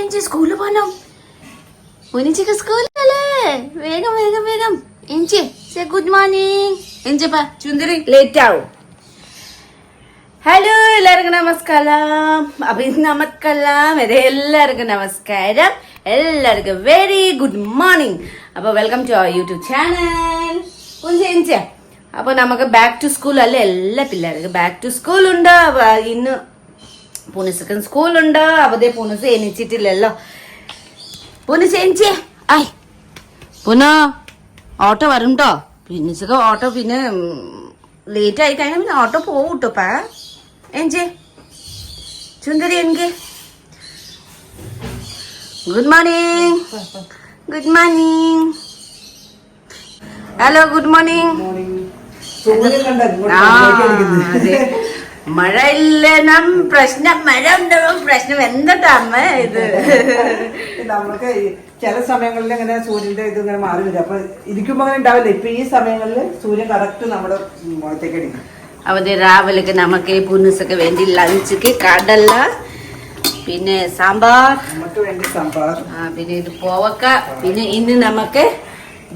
എഞ്ചി സ്കൂളിൽ പോണം. ഉനിച്ചിക്ക് സ്കൂളിലല്ലേ? വേഗം വേഗം വേഗം എഞ്ചി സേ ഗുഡ് മോർണിംഗ്. എഞ്ചപ്പാ ചുന്ദരി ലേറ്റ് ആവും. ഹലോ എല്ലാവർക്കും നമസ്കാരം. എല്ലാവർക്കും നമസ്കാരം. എല്ലാവർക്കും വെരി ഗുഡ് മോർണിംഗ്. അപ്പൊ welcome to our YouTube channel. എഞ്ച അപ്പൊ നമുക്ക് ബാക്ക് ടു സ്കൂൾ അല്ലേ? എല്ലാ പിള്ളേർക്കും ബാക്ക് ടു സ്കൂൾ ഉണ്ട്. ഇന്ന് പുനസ്ക്ക് സ്കൂളുണ്ട്. അപ്പതേ പുനസ് എണിച്ചിട്ടില്ലല്ലോ. പുനസ് എണിച്ചേ. ആയ് പുന ഓട്ടോ വരുംട്ടോ. പിന്നസ്ക്ക് ഓട്ടോ പിന്നെ ലേറ്റ് ആയി കഴിഞ്ഞാൽ പിന്നെ ഓട്ടോ പോവും കേട്ടോപ്പാ. എഞ്ചേ ചുന്ദരി എനിക്ക് good morning. Good morning. Hello good morning. അതെ മഴ ഇല്ല നം പ്രശ്നം. മഴ ഉണ്ടാവും പ്രശ്നം. എന്താ അമ്മ ഇത്? നമുക്ക് ചില സമയങ്ങളിൽ ഇങ്ങനെ സൂര്യന്റെ ഇത് ഇങ്ങനെ മാറി വരും. അപ്പൊ ഇരിക്കുമ്പോ അങ്ങനെ ഉണ്ടാവില്ല. ഇപ്പൊ ഈ സമയങ്ങളിൽ സൂര്യൻ കറക്റ്റ് നമ്മുടെ മുഖത്തേക്ക് അടിക്കും. അവര് രാവിലേക്ക് നമുക്ക് പുനസൊക്കെ വേണ്ടി ലഞ്ചിക്ക് കടല പിന്നെ സാമ്പാർ, നമുക്ക് വേണ്ടി സാമ്പാർ, പിന്നെ ഇത് പോവക്ക. പിന്നെ ഇന്ന് നമുക്ക്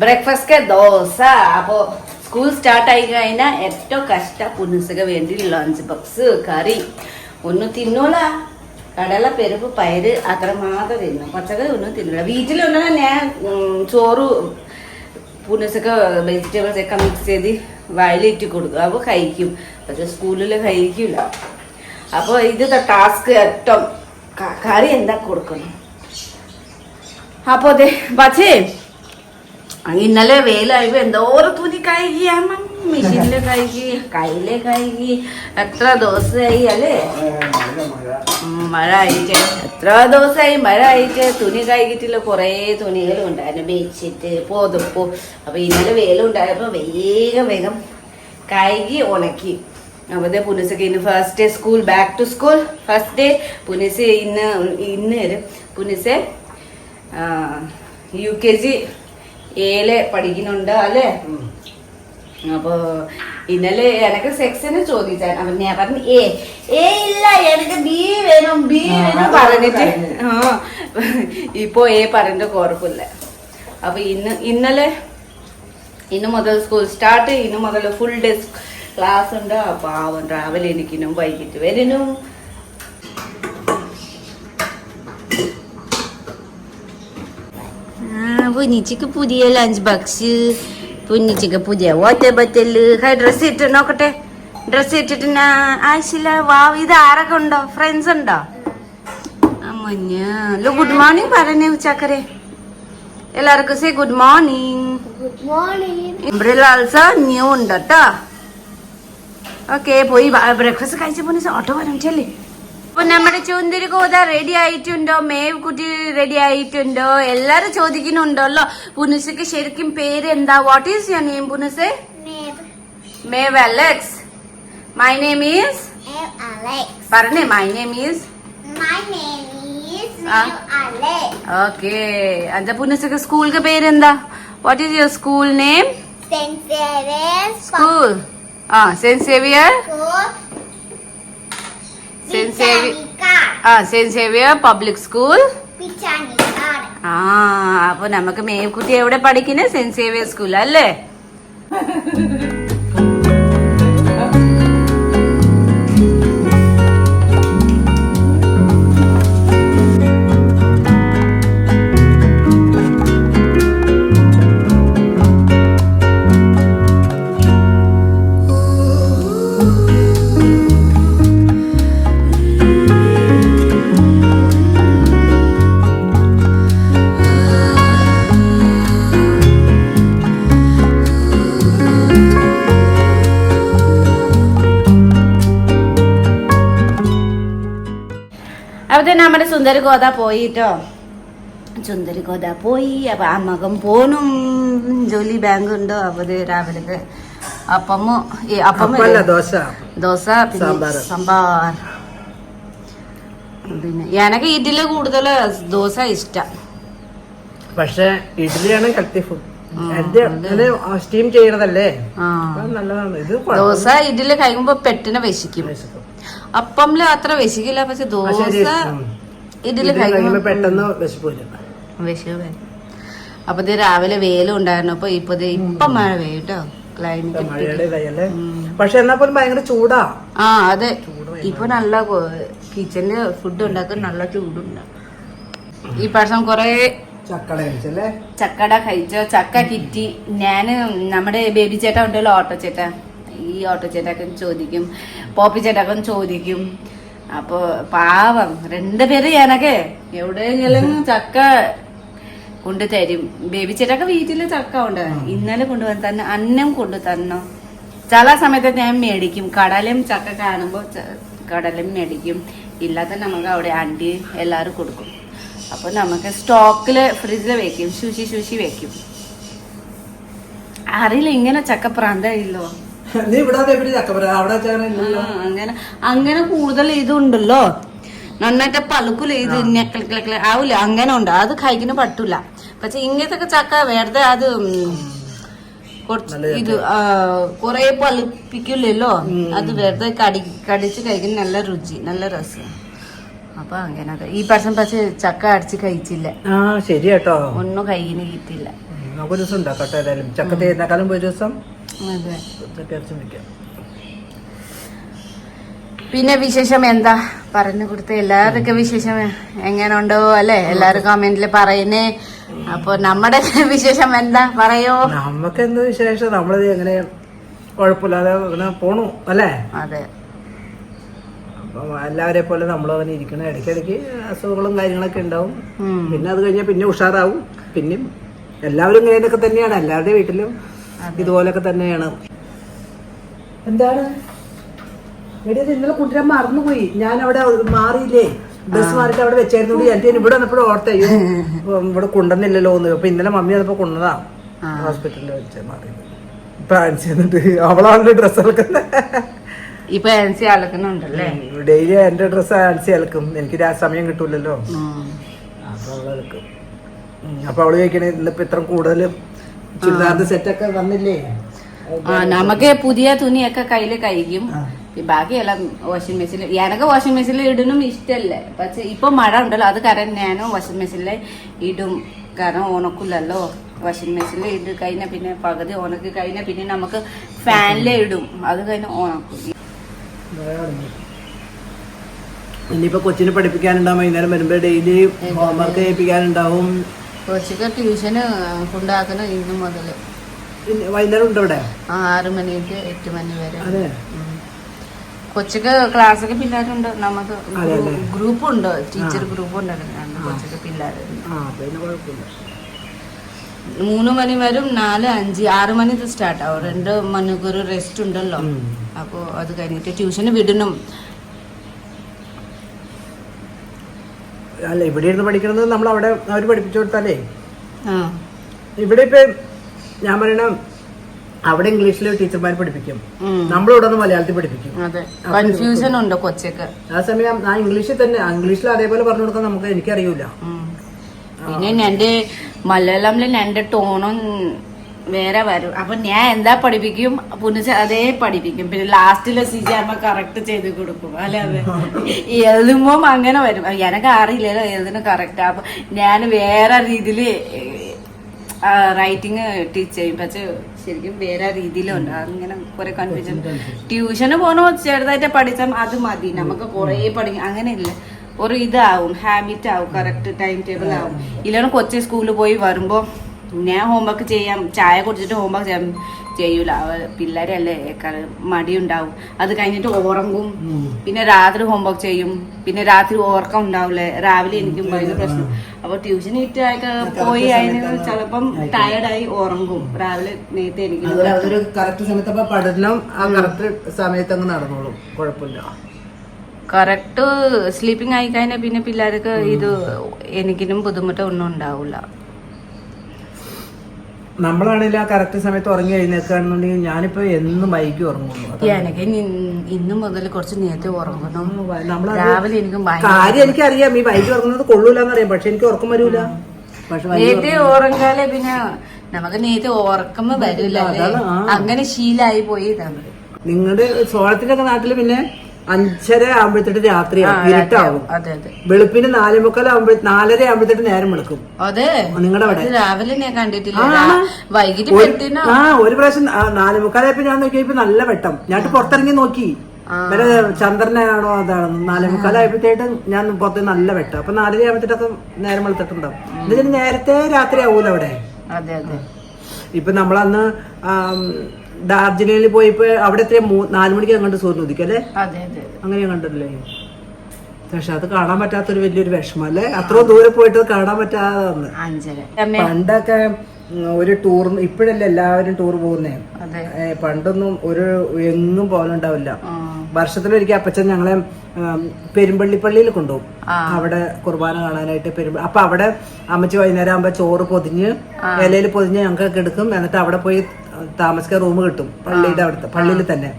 ബ്രേക്ക്ഫാസ്റ്റ് ദോശ. അപ്പൊ സ്കൂൾ സ്റ്റാർട്ട് ആയി കഴിഞ്ഞാൽ ഏറ്റവും കഷ്ടം പുനസൊക്കെ വേണ്ടി ലഞ്ച് ബോക്സ് കറി ഒന്നും തിന്നൂല. കടല പെരുപ്പ് പയറ് അത്ര മാത്രം തിന്നും. പച്ചക്കറി ഒന്നും തിന്നില്ല. വീട്ടിലൊന്നും ഞാൻ ചോറ് പുനസൊക്കെ വെജിറ്റബിൾസ് ഒക്കെ മിക്സ് ചെയ്ത് വയലിട്ട് കൊടുക്കും. അപ്പോൾ കഴിക്കും. പക്ഷെ സ്കൂളിൽ കഴിക്കില്ല. അപ്പോൾ ഇത് ടാസ്ക് ഏറ്റവും കറി എന്താ കൊടുക്കണം. അപ്പോൾ അതെ പക്ഷേ ഇന്നലെ വെയിലായപ്പോ എന്തോരം തുണി കഴുകി മെഷീനില് കഴുകി കയ്യിലെ കഴുകി. എത്ര ദിവസമായി അല്ലേ മഴ ആയിട്ട്? എത്ര ദിവസമായി മഴ ആയിട്ട് തുണി കഴുകിട്ടില്ല. കുറേ തുണികളും ഉണ്ടായിരുന്നു. ബെഡ്ഷീറ്റ് പോതപ്പോ. അപ്പൊ ഇന്നലെ വെയിലുണ്ടായപ്പോ വേഗം വേഗം കഴുകി ഉണക്കി. അപ്പത്തെ പുനസൊക്കെ ഇന്ന് first day school. Back to school first day. പുനസ് ഇന്ന് പുനസ് UKG ഏല് പഠിക്കുന്നുണ്ട് അല്ലേ? അപ്പൊ ഇന്നലെ എനക്ക് സെക്ഷന് ചോദിച്ചാൽ അപ്പൊ ഞാൻ പറഞ്ഞു ഏ ഇല്ല എനിക്ക് ബി വേണം പറഞ്ഞിട്ട് ഇപ്പൊ എ പറഞ്ഞിട്ട് കുഴപ്പമില്ല. അപ്പൊ ഇന്ന് മുതൽ സ്കൂൾ സ്റ്റാർട്ട്. ഇന്ന് മുതൽ ഫുൾ ഡേ ക്ലാസ് ഉണ്ട്. അപ്പൊ അവൻ രാവിലെ എനിക്കിനും വൈകിട്ട് വരുന്നു. പുന്നിച്ചിക്ക് പുതിയ ലഞ്ച് ബോക്സ്, പുന്നിച്ചിക്ക് പുതിയ വാട്ടർ ബോട്ടിൽ. ഡ്രസ് ഇട്ട് നോക്കട്ടെ. ഡ്രസ് ഇട്ടിട്ട് ആവശ്യമില്ല. വാവ് ഇത് ആരൊക്കെ ഉണ്ടോ? ഫ്രണ്ട്സ് ഉണ്ടോ? അമ്മഞ്ഞ ഗുഡ് മോർണിംഗ് പറഞ്ഞേ ചക്കരെ. എല്ലാവർക്കും say good morning. Umbrella also new ഉണ്ട് കേട്ടോ. ഓക്കെ പോയി ബ്രേക്ക്ഫാസ്റ്റ് കഴിച്ച പോലെ ഓട്ടോ വരും ചെല്ലേ. അപ്പൊ നമ്മുടെ ചുന്ദരി കോത റെഡി ആയിട്ടുണ്ടോ? മേവ് കുട്ടി റെഡി ആയിട്ടുണ്ടോ? എല്ലാരും ചോദിക്കുന്നുണ്ടല്ലോ പുനസക്ക് ശരിക്കും പേര് എന്താ? വാട്ട് ഈസ് യുവർ നെയിം പുനസെ? Maeve Alex. My name is പറഞ്ഞേ. My name is okay. എന്താ പുനസക്ക് സ്കൂളിന്റെ പേരെന്താ? What is your school name? School Saint Xavier. Saint Xavier public school. അപ്പൊ നമുക്ക് മേവ്കുട്ടി എവിടെ പഠിക്കുന്നത്? സെന്റ് സേവിയർ സ്കൂൾ അല്ലേ? അപ്പത്തെ നമ്മുടെ സുന്ദരി കോത പോയിട്ടോ. സുന്ദരി കോത പോയി. അപ്പൊ ആ മകൻ പോനും ജോലി ബാങ്ക് ഉണ്ടോ. അപ്പത് രാവിലെ ദോശ പിന്നെ സാമ്പാർ. പിന്നെ എനക്ക് ഇഡ്ഡലി കൂടുതൽ ദോശ ഇഷ്ടം. പക്ഷെ ഇഡ്ഡലിയാണ് ഹെൽത്തി ഫുഡ്. സ്റ്റീം ചെയ്യണതല്ലേ, നല്ലതാണ്. ഇത് ദോശ ഇഡ്ഡലി കഴിക്കുമ്പോ പെട്ടെന്ന് വിശിക്കും. അപ്പംല് അത്ര വിശക്കില്ല. പക്ഷെ ദോശ ഇതില് കഴിക്കുമ്പോ പെട്ടെന്ന് വിശപ്പ് വരും. വിഷമേ. അപ്പൊ ഇത് രാവിലെ വെയിലും ഉണ്ടായിരുന്നു. അപ്പൊ ഇപ്പൊ മഴ പെയ്യും കേട്ടോ. ക്ലൈമറ്റ് പക്ഷെ എന്നാ പോലും ഭയങ്കര ചൂടാ. ആ അതെ, ഇപ്പൊ നല്ല കിച്ചണില് ഫുഡ് ഉണ്ടാക്കാൻ നല്ല ചൂടുണ്ട്. ഈ പ്രാവശ്യം കൊറേ ചക്കട കഴിച്ചോ. ചക്ക കിറ്റി. ഞാന് നമ്മുടെ ബേബി ചേട്ടാ ഉണ്ടല്ലോ, ഓട്ടോ ചേട്ടാ, ഈ ഓട്ടോ ചേട്ടാക്കും ചോദിക്കും, പോപ്പി ചേട്ടാക്കും ചോദിക്കും. അപ്പൊ പാവം 2 പേര് ഞാനൊക്കെ എവിടെയെങ്കിലും ചക്ക കൊണ്ടു തരും. ബേബി ചേട്ടൊക്കെ വീട്ടില് ചക്ക ഉണ്ട്. ഇന്നലെ കൊണ്ടുവന്ന് തന്നെ അന്നം കൊണ്ടു തന്നോ. ചില സമയത്ത് ഞാൻ മേടിക്കും. കടലും ചക്ക കാണുമ്പോ കടലും മേടിക്കും. ഇല്ലാത്ത നമുക്ക് അവിടെ അണ്ടി എല്ലാരും കൊടുക്കും. അപ്പൊ നമുക്ക് സ്റ്റോക്കില് ഫ്രിഡ്ജില് വെക്കും. ശുശി വെക്കും. അറിയില്ല, ഇങ്ങനെ ചക്ക പ്രാന്തയില്ലോ. അങ്ങനെ കൂടുതൽ ഇതുണ്ടല്ലോ, നന്നായിട്ട് പളുക്കില്ല. ഇത് ആവില്ല, അങ്ങനെ ഉണ്ട്. അത് കഴിക്കുന്ന പറ്റൂല. പക്ഷെ ഇങ്ങനത്തെ ചക്ക വെറുതെ അത് ഇത് കൊറേ പളുപ്പിക്കില്ലല്ലോ. അത് വെറുതെ കടിച്ച് കഴിക്കുന്ന നല്ല രുചി, നല്ല രസം. അപ്പൊ അങ്ങനെ ഈ പ്രാവശ്യം പക്ഷെ ചക്ക അടിച്ച് കഴിച്ചില്ല. ശരി കേട്ടോ, ഒന്നും കഴിക്കുന്ന കിട്ടില്ല. ഒരു ദിവസം ഉണ്ടാക്കട്ടെ ഏതായാലും. ചക്ക തേരുന്നേക്കാളും ഒരു ദിവസം. അതെ. പിന്നെ വിശേഷം എന്താ പറഞ്ഞു കൊടുത്ത എല്ലാവർക്കും വിശേഷം എങ്ങനെ ഉണ്ടോ അല്ലെ? എല്ലാരും കമന്റില് പറയുന്നേ. അപ്പൊ നമ്മുടെ വിശേഷം എന്താ പറയോ? നമുക്ക് എന്ത് വിശേഷം, നമ്മളത് എങ്ങനെ കുഴപ്പമില്ലാതെ പോണു അല്ലേ? അതെ. അപ്പൊ എല്ലാവരെ പോലെ നമ്മളും അങ്ങനെ ഇരിക്കണം. ഇടയ്ക്കിടയ്ക്ക് അസുഖങ്ങളും കാര്യങ്ങളൊക്കെ ഉണ്ടാവും. പിന്നെ അത് കഴിഞ്ഞാൽ പിന്നെ ഉഷാറാവും. പിന്നെയും എല്ലാവരും ഇങ്ങനെയൊക്കെ തന്നെയാണ്. എല്ലാവരുടെ വീട്ടിലും ഇതുപോലൊക്കെ തന്നെയാണ്. എന്താണ് ഇന്നലെ കൊണ്ടുവരാൻ മറന്നുപോയി. ഞാൻ അവിടെ മാറിയില്ലേ, ബസ് മാറിയിട്ട് അവിടെ വെച്ചായിരുന്നു. എന്റെ ഇവിടെ വന്നപ്പോഴും ഓർത്തയ്യോ ഇവിടെ കൊണ്ടുവന്നില്ലല്ലോ എന്ന്. അപ്പൊ ഇന്നലെ മമ്മി വന്നപ്പോ കൊണ്ടതാ ഹോസ്പിറ്റലിൽ വെച്ച് മാറിയത്. ഇപ്പൊ ആൻസി വന്നിട്ട് അവളാണല്ലോ ഡ്രസ്സ് അലക്കുന്നത്. ഇപ്പൊ ആൻസി അലക്കുന്നുണ്ടല്ലേ? ഡെയിലി എന്റെ ഡ്രസ്സ് ആൻസി അലക്കും. എനിക്ക് സമയം കിട്ടൂലല്ലോ, അപ്പൊ അവളലക്കും. അപ്പൊ അവള് ചോദിക്കണേ ഇന്നിപ്പോ ഇത്ര കൂടുതൽ ചുരിദാറിന്റെ സെറ്റൊക്കെ വന്നില്ലേ? നമുക്ക് പുതിയ തുണിയൊക്കെ കയ്യില് കഴിക്കും. ബാക്കിയെല്ലാം വാഷിംഗ് മെഷീനിൽ. എനക്ക് വാഷിംഗ് മെഷീനിൽ ഇടണം ഇഷ്ടല്ലേ. പക്ഷെ ഇപ്പൊ മഴ ഉണ്ടല്ലോ, അത് കാരണം ഞാനും വാഷിംഗ് മെഷീനിൽ ഇടും. കാരണം ഉണക്കില്ലല്ലോ. വാഷിംഗ് മെഷീനിൽ ഇട്ട് കഴിഞ്ഞാൽ പിന്നെ പകുതി ഉണക്കി കഴിഞ്ഞാൽ പിന്നെ നമുക്ക് ഫാനിലേ ഇടും. അത് കഴിഞ്ഞ് ഉണക്കും. ഇനിയിപ്പോ കൊച്ചിനെ പഠിപ്പിക്കാനുണ്ടാവും. വൈകുന്നേരം വരുമ്പോ ഡെയിലി ഹോംവർക്ക് ചെയ്യിപ്പിക്കാനുണ്ടാവും. കൊച്ചിക്ക് ട്യൂഷന് കൊണ്ടാക്കണം ഇന്നു മുതല്. വൈകുന്നേരം ഉണ്ട് ഇവിടെ 6 മണി to 8 മണി വരെ. കൊച്ചിക്ക് ക്ലാസ്സൊക്കെ പിള്ളേരുണ്ട്. നമുക്ക് ഗ്രൂപ്പ് ഉണ്ട്, ടീച്ചർ ഗ്രൂപ്പ് ഉണ്ടായിരുന്നു കൊച്ചിക്ക് പിള്ളേര്. 3 മണി വരും. 4, 5, 6 മണി സ്റ്റാർട്ട് ആവും. 2 മണിക്കൂർ റെസ്റ്റ് ഉണ്ടല്ലോ. അപ്പൊ അത് കഴിഞ്ഞിട്ട് ട്യൂഷന് വിടണം. അല്ല, ഇവിടെ ഇരുന്ന് പഠിക്കണത് നമ്മൾ അവിടെ അവര് പഠിപ്പിച്ചു കൊടുത്താലേ. ഇവിടെ ഇപ്പൊ ഞാൻ പറയണ അവിടെ ഇംഗ്ലീഷില് ടീച്ചർമാർ പഠിപ്പിക്കും, നമ്മളിവിടെ നിന്ന് മലയാളത്തിൽ പഠിപ്പിക്കും. കൺഫ്യൂഷൻ ഉണ്ട് കൊച്ചൊക്കെ. ആ സമയം ആ ഇംഗ്ലീഷിൽ തന്നെ, ഇംഗ്ലീഷിൽ അതേപോലെ പറഞ്ഞു കൊടുക്കാൻ നമുക്ക് എനിക്കറിയൂല. പിന്നെ എന്റെ മലയാളത്തില് എന്റെ ടോണും വേറെ വരും. അപ്പൊ ഞാൻ എന്താ പഠിപ്പിക്കും പുനഃ അതേ പഠിപ്പിക്കും. പിന്നെ ലാസ്റ്റിലെ സിജാമ്മ കറക്റ്റ് ചെയ്ത് കൊടുക്കും. അല്ലാതെ എഴുതുമ്പോ അങ്ങനെ വരും. എനക്ക് അറിയില്ലല്ലോ എഴുതുന്ന കറക്റ്റ്. അപ്പൊ ഞാൻ വേറെ രീതിയില് റൈറ്റിങ് ടീച്ച് ചെയ്യും. പക്ഷെ ശരിക്കും വേറെ രീതിയിലുണ്ട്. അങ്ങനെ കുറെ കൺഫ്യൂഷൻ. ട്യൂഷന് പോണോ ചെറുതായിട്ട് പഠിച്ചാൽ അത് മതി. നമുക്ക് കുറെ പഠിക്കും. അങ്ങനെ ഇല്ല, ഒരു ഇതാവും, ഹാബിറ്റ് ആവും, കറക്റ്റ് ടൈം ടേബിൾ ആവും. ഇല്ലാതെ കൊച്ചി സ്കൂളിൽ പോയി വരുമ്പോ ഞാൻ ഹോംവർക്ക് ചെയ്യാം, ചായ കുടിച്ചിട്ട് ഹോംവർക്ക് ചെയ്യാം ചെയ്യൂല. പിള്ളേരല്ലേ, മടിയുണ്ടാവും. അത് കഴിഞ്ഞിട്ട് ഉറങ്ങും. പിന്നെ രാത്രി ഹോംവർക്ക് ചെയ്യും. പിന്നെ രാത്രി ഉറക്കം ഉണ്ടാവില്ലേ, രാവിലെ എനിക്കും ഭയങ്കര പ്രശ്നം. അപ്പൊ ട്യൂഷൻ ഇട്ടായിട്ട് പോയി അതിന് ചിലപ്പം ടയർഡായി ഉറങ്ങും. രാവിലെ നേരത്തെ എനിക്ക് അതൊരു കറക്റ്റ് സമയത്ത് പഠനം ആ കറക്റ്റ് സമയത്ത് അങ്ങ് നടന്നോളും, കുഴപ്പമില്ല. കറക്റ്റ് സ്ലീപ്പിംഗ് ആയി കഴിഞ്ഞാൽ പിന്നെ പിള്ളേർക്ക് ഇത് എനിക്കിനും ബുദ്ധിമുട്ട് ഒന്നും ഉണ്ടാവില്ല. നമ്മളാണെങ്കിൽ ആ കറക്റ്റ് സമയത്ത് ഉറങ്ങി എഴുന്നേക്കാണെന്നുണ്ടെങ്കിൽ ഞാനിപ്പോ എന്നും വൈകി ഉറങ്ങുന്നു. എനിക്ക് ഇന്നു മുതൽ കുറച്ച് നേരത്തെ ഉറങ്ങണം. രാവിലെ എനിക്കും കാര്യം എനിക്കറിയാം, ഈ വൈകി ഉറങ്ങുന്നത് കൊള്ളൂലെന്നറിയാം. പക്ഷെ എനിക്ക് ഉറക്കം വരൂല. നേരത്തെ ഉറങ്ങാലേ പിന്നെ നമുക്ക് നേരത്തെ ഉറക്കം വരില്ല. അങ്ങനെ ശീലായി പോയി. നിങ്ങളുടെ സോളത്തിന്റെ ഒക്കെ നാട്ടില് പിന്നെ 5:30 ആകുമ്പോഴത്തേട്ട് രാത്രിയാവും, ഇരുട്ടാവും. അതെ അതെ. വെളുപ്പിന് 4:45 4:30 ആകുമ്പോഴത്തേട്ട് നേരം വെളുക്കും. അതെ, നിങ്ങളുടെ അവിടെ രാവിലെ ഞാൻ കണ്ടിട്ടില്ല, വൈകിട്ട് ഒരു പ്രാവശ്യം 4:45 ഞാൻ നോക്കിയപ്പോ നല്ല വെട്ടം. ഞാൻ പുറത്തിറങ്ങി നോക്കി വരെ ചന്ദ്രനാണോ അതാണെന്ന്. 4:45 ഞാൻ പുറത്ത് നല്ല വെട്ടം. അപ്പൊ 4:30 ആകുമ്പോഴത്തേട്ടൊക്കെ നേരം വെളുത്തിട്ടുണ്ടാവും. ഇതിന് നേരത്തെ രാത്രി ആവൂല അവിടെ. അതെ അതെ. ഇപ്പൊ നമ്മളന്ന് ഡാർജിലിംഗിൽ പോയപ്പോ അവിടെ എത്ര 4 മണിക്ക് അങ്ങോട്ട് സൂര്യൻ ഉദിക്കും അല്ലേ? അങ്ങനെ കണ്ടല്ലേ. പക്ഷെ അത് കാണാൻ പറ്റാത്തൊരു വലിയൊരു വിഷമം അല്ലേ, അത്രയും ദൂരെ പോയിട്ട് കാണാൻ പറ്റാതെ. പണ്ടൊക്കെ ഒരു ടൂർ, ഇപ്പോഴല്ലേ എല്ലാവരും ടൂർ പോകുന്നേ. പണ്ടൊന്നും ഒരു എങ്ങും പോലുണ്ടാവില്ല. വർഷത്തിലൊരിക്കൽ അപ്പച്ചൻ ഞങ്ങളെ പെരുമ്പള്ളിപ്പള്ളിയിൽ കൊണ്ടുപോകും, അവിടെ കുർബാന കാണാനായിട്ട്. അപ്പൊ അവിടെ അമ്മച്ചി വൈകുന്നേരം ആകുമ്പോ ചോറ് പൊതിഞ്ഞ് ഇലയിൽ പൊതിഞ്ഞ് ഞങ്ങൾക്ക് എടുക്കും. എന്നിട്ട് അവിടെ പോയി താമസിക്കാൻ റൂം കിട്ടും, പള്ളിയുടെ അവിടുത്തെ പള്ളിയിൽ തന്നെ.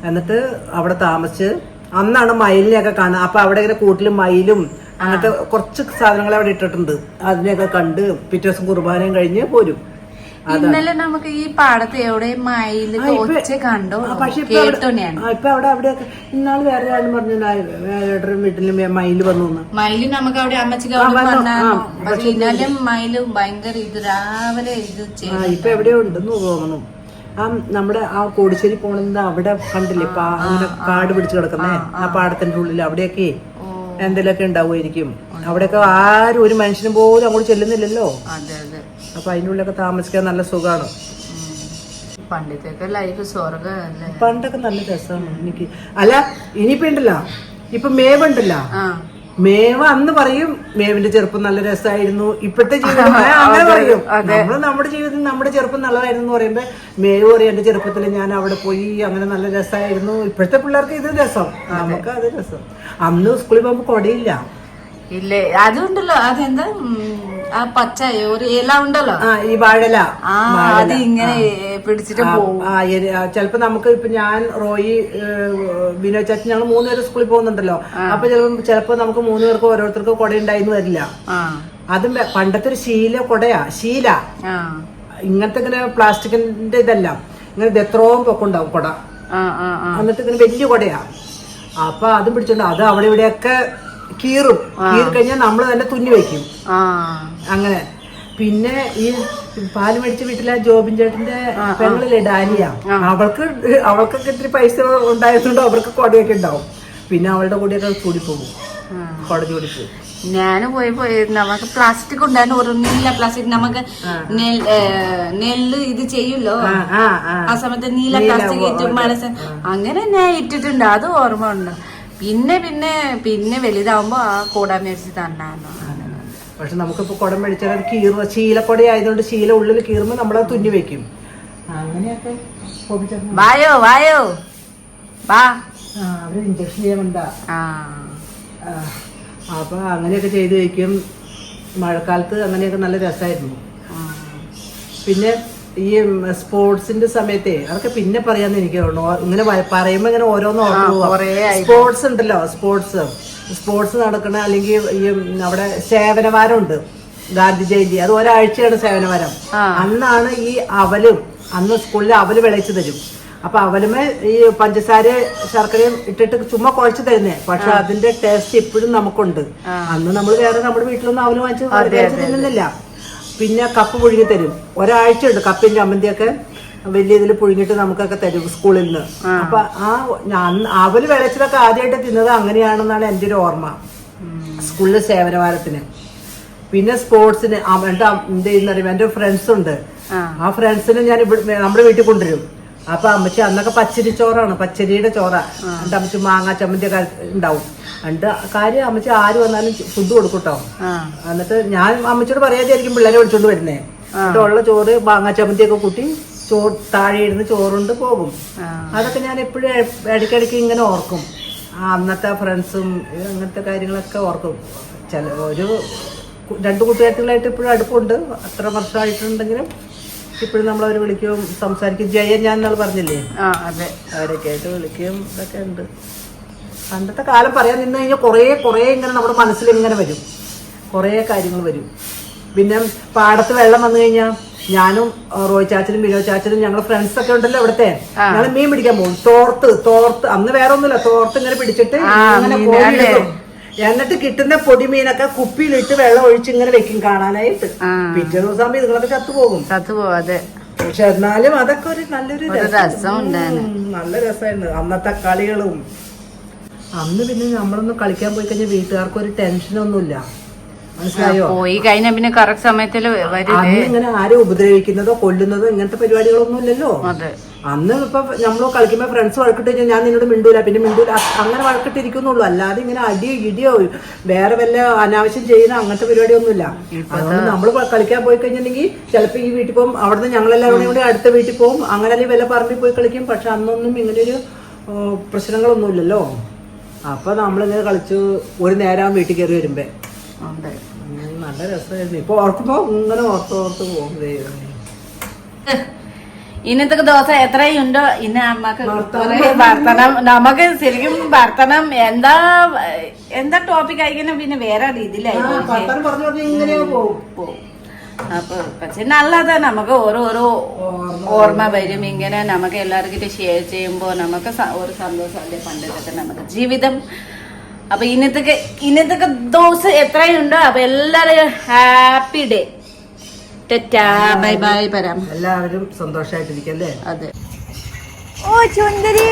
എന്നിട്ട് അവിടെ താമസിച്ച് അന്നാണ് മയിലിനെയൊക്കെ കാണുക. അപ്പൊ അവിടെ ഇങ്ങനെ കൂട്ടിലും മയിലും അങ്ങനത്തെ കുറച്ച് സാധനങ്ങൾ അവിടെ ഇട്ടിട്ടുണ്ട്. അതിനെയൊക്കെ കണ്ട് പിറ്റേ ദിവസം കുർബാനയും കഴിഞ്ഞ് പോരും. ഇന്നലെ നമുക്ക് ഈ പാടത്ത് എവിടെ മയില് കണ്ടോ? പക്ഷെ ഇപ്പൊ അവിടെയൊക്കെ ഇന്നാള് വേറെ ആളും പറഞ്ഞു വേറെ വീട്ടിലും മയില് വന്നു. മയില് നമുക്ക് അവിടെ അമ്മച്ചിക്ക് ഇന്നാലും മയില് ഭയങ്കര ഇത് രാവിലെ ഇത് ഇപ്പൊ എവിടെയോ ഉണ്ടെന്ന് തോന്നുന്നു. നമ്മുടെ ആ കോടിശ്ശേരി പോണെന്ന് അവിടെ കണ്ടില്ലേ അങ്ങനെ കാട് പിടിച്ചു കിടക്കുന്നേ, ആ പാടത്തിന്റെ ഉള്ളിൽ അവിടെയൊക്കെ എന്തെങ്കിലുമൊക്കെ ഉണ്ടാവുമായിരിക്കും. അവിടെയൊക്കെ ആരും ഒരു മനുഷ്യനും പോലും അങ്ങോട്ട് ചെല്ലുന്നില്ലല്ലോ. അപ്പൊ അതിൻ്റെ ഉള്ളിലൊക്കെ താമസിക്കാൻ നല്ല സുഖമാണ്. പണ്ടൊക്കെ നല്ല രസമാണ് എനിക്ക്. അല്ല ഇനിയിപ്പോ ഉണ്ടല്ലോ, ഇപ്പൊ മേവുണ്ടല്ലോ, മേവ അന്ന് പറയും മേവിന്റെ ചെറുപ്പം നല്ല രസമായിരുന്നു, ഇപ്പോഴത്തെ ജീവിതം അങ്ങനെ പറയും. നമ്മള് നമ്മുടെ ജീവിതത്തിൽ നമ്മുടെ ചെറുപ്പം നല്ലതായിരുന്നു എന്ന് പറയുമ്പോ മേവ് പറയും എന്റെ ചെറുപ്പത്തിൽ ഞാൻ അവിടെ പോയി അങ്ങനെ നല്ല രസമായിരുന്നു. ഇപ്പോഴത്തെ പിള്ളേർക്ക് ഇത് രസം, നമുക്ക് അത് രസം. അന്ന് സ്കൂളിൽ പോകുമ്പോ കൊടയില്ല. ഇല്ലേ, അതുണ്ടല്ലോ, അതെന്താ ആ പച്ച ഒരു ഇല ഉണ്ടല്ലോ, ഈ വാഴല, അത് ഇങ്ങനെ പിടിച്ചിട്ട് പോകും. ചിലപ്പോ നമുക്ക് ഇപ്പൊ ഞാൻ റോയി വിനോദ് ചാച്ചൻ ഞങ്ങൾ 3 പേര് സ്കൂളിൽ പോകുന്നുണ്ടല്ലോ. അപ്പൊ ചിലപ്പോ നമുക്ക് 3 പേർക്ക് ഓരോരുത്തർക്ക് കൊട ഉണ്ടായിന്ന് വരില്ല. അതും പണ്ടത്തെ ഒരു കൊടയാ, ശീല. ഇങ്ങനത്തെ ഇങ്ങനെ പ്ലാസ്റ്റിക്കിന്റെ ഇതെല്ലാം ഇങ്ങനെ എത്രയും പൊക്കുണ്ടാവും കൊട. എന്നിട്ട് ഇങ്ങനെ വലിയ കൊടയാ. അപ്പൊ അതും പിടിച്ചോണ്ട് അത് അവിടെ ഇവിടെയൊക്കെ കീറും. കീറി കഴിഞ്ഞാൽ നമ്മൾ തന്നെ തുന്നി വെക്കും അങ്ങനെ. പിന്നെ ഈ പാല് മേടിച്ച വീട്ടിലെ ജോബിൻ ചേട്ടന്റെ പെങ്ങളില്ലേ ഡാലിയ, അവൾക്കൊക്കെ ഇത്തിരി പൈസ ഉണ്ടായതുകൊണ്ട് അവർക്ക് കൊടയൊക്കെ ഉണ്ടാവും. പിന്നെ അവളുടെ കൂടെയൊക്കെ ചൂടിപ്പോകും, കൊട ചൂടിപ്പോകും. ഞാനും പോയി നമുക്ക് പ്ലാസ്റ്റിക് ഉണ്ടായിരുന്നു, ഒരു നീല പ്ലാസ്റ്റിക്. നമുക്ക് നെല്ല് ഇത് ചെയ്യൂല്ലോ, ആ സമയത്ത് നീല പ്ലാസ്റ്റിക് ഇട്ട് അങ്ങനെ ഞാൻ ഇട്ടിട്ടുണ്ട്, അത് ഓർമ്മ ഉണ്ട്. പിന്നെ വലുതാവുമ്പോ ആ കൂട മേടിച്ച് തന്നായിരുന്നു. പക്ഷെ നമുക്കിപ്പോ കുടം മേടിച്ചാൽ കീറുക, ശീലക്കൊട ആയതുകൊണ്ട് ശീല ഉള്ളിൽ കീറുമ്പോ നമ്മളത് തുന്നി വെക്കും. അങ്ങനെയൊക്കെ വായോ വാ, അവര് ഇഞ്ചക്ഷൻ ചെയ്യാനുണ്ടാ. അപ്പൊ അങ്ങനെയൊക്കെ ചെയ്ത് വെക്കും. മഴക്കാലത്ത് അങ്ങനെയൊക്കെ നല്ല രസമായിരുന്നു. പിന്നെ ഈ സ്പോർട്സിന്റെ സമയത്തെ അതൊക്കെ പിന്നെ പറയാന്ന് എനിക്ക് തോന്നുന്നു. ഇങ്ങനെ പറയുമ്പോ ഇങ്ങനെ ഓരോന്നും സ്പോർട്സ് ഉണ്ടല്ലോ, സ്പോർട്സ് നടക്കണ, അല്ലെങ്കിൽ ഈ അവിടെ സേവനവാരമുണ്ട്, ഗാന്ധി ജയന്തി, അത് ഒരാഴ്ചയാണ് സേവനവാരം. അന്നാണ് ഈ അന്ന് സ്കൂളിൽ അവല് വിളയിച്ചു തരും. അപ്പൊ അവലുമേ ഈ പഞ്ചസാര ശർക്കരയും ഇട്ടിട്ട് ചുമ്മാ കുഴച്ച് തരുന്നേ. പക്ഷെ അതിന്റെ ടേസ്റ്റ് ഇപ്പോഴും നമുക്കുണ്ട്. അന്ന് നമ്മൾ വേറെ നമ്മുടെ വീട്ടിലൊന്നും അവല് വാങ്ങിച്ച് തിന്നുന്നില്ല. പിന്നെ കപ്പ് പുഴുങ്ങി തരും, ഒരാഴ്ച ഉണ്ട് കപ്പിന്റെ ചമ്മന്തിയൊക്കെ വലിയ ഇതിൽ പുഴുങ്ങിട്ട് നമുക്കൊക്കെ തരും സ്കൂളിൽ നിന്ന്. അപ്പൊ അവല് വിളച്ചതൊക്കെ ആദ്യമായിട്ട് തിന്നത് അങ്ങനെയാണെന്നാണ് എൻ്റെ ഒരു ഓർമ്മ, സ്കൂളിലെ സേവനവാരത്തിന്. പിന്നെ സ്പോർട്സിന് എന്ത് ചെയ്യുന്ന എൻ്റെ ഫ്രണ്ട്സ് ഉണ്ട്, ആ ഫ്രണ്ട്സിനെ ഞാൻ നമ്മുടെ വീട്ടിൽ കൊണ്ടുവരും. അപ്പൊ അമ്മച്ചി അന്നൊക്കെ പച്ചരി ചോറാണ്, പച്ചരിയുടെ ചോറാ. എന്നിട്ട് അമ്മച്ചി മാങ്ങാ ചമ്മന്തിയൊക്കെ ഉണ്ടാവും. എന്നിട്ട് കാര്യം അമ്മച്ചി ആര് വന്നാലും ഫുഡ് കൊടുക്കൂട്ടോ. എന്നിട്ട് ഞാൻ അമ്മച്ചിയോട് പറയാതെയായിരിക്കും പിള്ളേരെ വിളിച്ചോണ്ട് വരുന്നേ. എന്നിട്ട് ഉള്ള ചോറ് മാങ്ങാ ചമ്മന്തിയൊക്കെ കൂട്ടി താഴെ ഇരുന്ന് ചോറുണ്ട് പോകും. അതൊക്കെ ഞാൻ എപ്പോഴും ഇടയ്ക്കിടയ്ക്ക് ഇങ്ങനെ ഓർക്കും. അന്നത്തെ ഫ്രണ്ട്സും അങ്ങനത്തെ കാര്യങ്ങളൊക്കെ ഓർക്കും. ഒരു 2 കൂട്ടുകാരികളായിട്ട് ഇപ്പോഴും അടുപ്പുണ്ട്. അത്ര വർഷമായിട്ടുണ്ടെങ്കിലും ഇപ്പോഴും നമ്മളവർ വിളിക്കും, സംസാരിക്കും. ജയൻ ഞാൻ എന്നാൾ പറഞ്ഞില്ലേ, അവരൊക്കെ ആയിട്ട് വിളിക്കും. ഇതൊക്കെ ഉണ്ട്. പണ്ടത്തെ കാലം പറയാൻ നിന്ന് കഴിഞ്ഞാൽ കുറേ ഇങ്ങനെ നമ്മുടെ മനസ്സിൽ ഇങ്ങനെ വരും, കുറേ കാര്യങ്ങൾ വരും. പിന്നെ പാടത്ത് വെള്ളം വന്നു കഴിഞ്ഞാൽ ഞാനും റോയ് ചാച്ചനും വിനോദ് ചാച്ചനും ഞങ്ങൾ ഫ്രണ്ട്സ് ഒക്കെ ഉണ്ടല്ലോ ഇവിടുത്തെ ആ. ഞങ്ങൾ മീൻ പിടിക്കാൻ പോകും. തോർത്ത് അന്ന് വേറെ ഒന്നുമില്ല, തോർത്ത് ഇങ്ങനെ പിടിച്ചിട്ട് ഇങ്ങനെ മീൻ, കോരി അല്ലേ? ഇടും. എന്നിട്ട് കിട്ടുന്ന പൊടിമീനൊക്കെ കുപ്പിയിലിട്ട് വെള്ളം ഒഴിച്ച് ഇങ്ങനെ വെക്കും കാണാനായിട്ട്. ആ. പിറ്റേ ദിവസം ആകുമ്പോ ഇതുങ്ങളൊക്കെ ചത്തുപോകും. അതെ. പക്ഷെ എന്നാലും അതൊക്കെ ഒരു നല്ലൊരു രസം ഉണ്ടായിരുന്നു. നല്ല രസമായിരുന്നു അന്നത്തെ കളികളും. അന്ന് പിന്നെ നമ്മളൊന്ന് കളിക്കാൻ പോയി കഴിഞ്ഞാൽ വീട്ടുകാർക്ക് ഒരു ടെൻഷനൊന്നുമില്ല, മനസ്സിലായോ? പോയി കഴിഞ്ഞാ പിന്നെ കറക്റ്റ് സമയത്തില് വരും. അന്ന് ഇങ്ങനെ ആരും ഉപദ്രവിക്കുന്നതോ കൊല്ലുന്നതോ ഇങ്ങനത്തെ പരിപാടികളൊന്നും ഇല്ലല്ലോ. അതെ. അന്ന് ഇപ്പൊ നമ്മൾ കളിക്കുമ്പോ ഫ്രണ്ട്സ് വഴക്കിട്ട് കഴിഞ്ഞാൽ ഞാൻ നിന്നോട് മിണ്ടൂല, പിന്നെ മിണ്ടൂല, അങ്ങനെ വഴക്കിട്ടിരിക്കുന്നുള്ളൂ. അല്ലാതെ ഇങ്ങനെ അടിയോ ഇടിയോ വേറെ വല്ല അനാവശ്യം ചെയ്യുന്ന അങ്ങനത്തെ പരിപാടിയൊന്നുമില്ല. അതുകൊണ്ട് നമ്മൾ കളിക്കാൻ പോയി കഴിഞ്ഞിട്ടുണ്ടെങ്കിൽ ചിലപ്പോ ഈ വീട്ടിൽ പോകും, അവിടുന്ന് ഞങ്ങളെല്ലാവരും കൂടി അടുത്ത വീട്ടിൽ പോകും, അങ്ങനെ അല്ലെങ്കിൽ വല്ല പറമ്പിൽ പോയി കളിക്കും. പക്ഷെ അന്നൊന്നും ഇങ്ങനെയൊരു പ്രശ്നങ്ങളൊന്നുമില്ലല്ലോ. അപ്പൊ നമ്മളിങ്ങനെ കളിച്ചു ഒരു നേരം വീട്ടിൽ കയറി വരുമ്പോ നല്ല രസമായിരുന്നു. ഇപ്പൊ ഓർക്കുമ്പോ ഇങ്ങനെ ഓർത്ത് പോകും. ഇന്നത്തെ ദിവസം എത്രയുണ്ടോ ഇന്ന് അമ്മക്ക് വർത്തനം, നമുക്ക് ശരിക്കും വർത്തനം എന്താ ടോപ്പിക് ആയിരിക്കണം പിന്നെ വേറെ രീതിയിലായി പോകും. അപ്പൊ പക്ഷെ നല്ലതാ, നമുക്ക് ഓരോ ഓർമ്മ വരും. ഇങ്ങനെ നമുക്ക് എല്ലാവർക്കും ഷെയർ ചെയ്യുമ്പോ നമുക്ക് ഒരു സന്തോഷമല്ലേ പണ്ടത്തെ നമുക്ക് ജീവിതം. അപ്പൊ ഇന്നത്തെ ദിവസം എത്രയുണ്ടോ അപ്പൊ എല്ലാരും ഹാപ്പി ഡേ. ബൈ ബൈ പറയാം. എല്ലാവരും സന്തോഷമായിട്ടിരിക്കല്ലേ? അതെ. ഓ ചുന്ദരി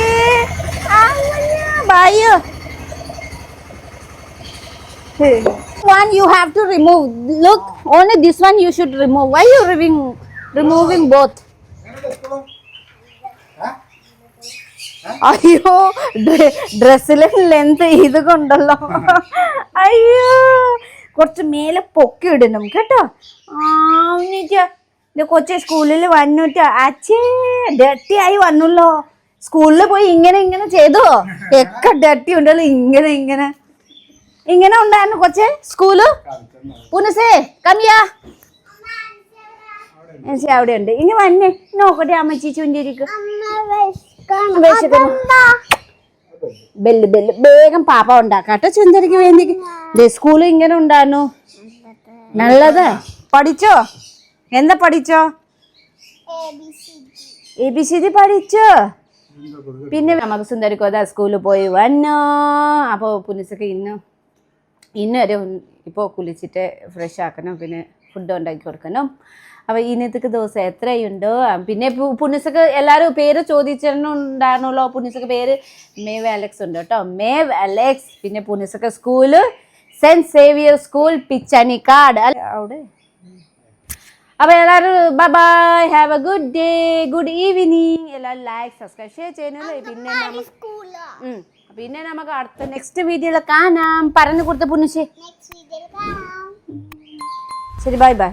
ബായോ. One you have to remove. Look, only this one you should remove. Why you removing both? അയ്യോ ഡ്രസ്സിലെ ലെന്ത് ഇത് കൊണ്ടല്ലോ. അയ്യോ കുറച്ച് മേലെ പൊക്കി ഇടണം കേട്ടോ. കൊച്ചു സ്കൂളിൽ വന്നിട്ട് അച്ഛേ ഡട്ടി ആയി വന്നല്ലോ. സ്കൂളിൽ പോയി ഇങ്ങനെ ചെയ്തോ ഒക്കെ ഡട്ടി ഉണ്ടല്ലോ. ഇങ്ങനെ ഉണ്ടായിരുന്നു കൊച്ചെ സ്കൂള്. പുനസേ കമ്മിയാ അവിടെ ഉണ്ട്. ഇനി വന്നേ നോക്കട്ടെ അമ്മച്ചി ചുണ്ടിരിക്ക്. ബെല്ല് വേഗം പാപ്പ ഉണ്ടാക്കാട്ടെ ചുന്തരിക്ക് വേണ്ടി. സ്കൂളിൽ ഇങ്ങനെ ഉണ്ടായിരുന്നു. നല്ലത് പഠിച്ചോ? എന്താ പഠിച്ചോ? ABCD പഠിച്ചോ? പിന്നെ നമുക്ക് സുന്ദരിക്കോതാ സ്കൂളിൽ പോയി വന്നോ. അപ്പോൾ പുനിസൊക്കെ ഇന്നൊരു ഇപ്പോൾ കുളിച്ചിട്ട് ഫ്രഷ് ആക്കണം, പിന്നെ ഫുഡ് ഉണ്ടാക്കി കൊടുക്കണം. അപ്പോൾ ഇന്നത്തെ ദിവസം എത്രയുണ്ടോ. പിന്നെ പുനിസക്ക് എല്ലാവരും പേര് ചോദിച്ചിട്ടുണ്ടായിരുന്നല്ലോ. പുനിസക്ക് പേര് മേവ് അലക്സ് ഉണ്ട് കേട്ടോ, മേവ് അലക്സ്. പിന്നെ പുനിസക്ക് സ്കൂള് സെന്റ് സേവിയർ സ്കൂൾ പിച്ചാനിക്കാട് അവിടെ. അപ്പോൾ എല്ലാവരും bye bye, have A good day, good evening. എല്ലാവരും ലൈക്ക് സബ്സ്ക്രൈബ് ഷെയർ ചെയ്യുന്നത്. പിന്നെ നമുക്ക് അടുത്ത നെക്സ്റ്റ് വീഡിയോയിൽ കാണാം. പറഞ്ഞു കൊടുത്ത പുനിശേ ശരി, ബൈ ബൈ.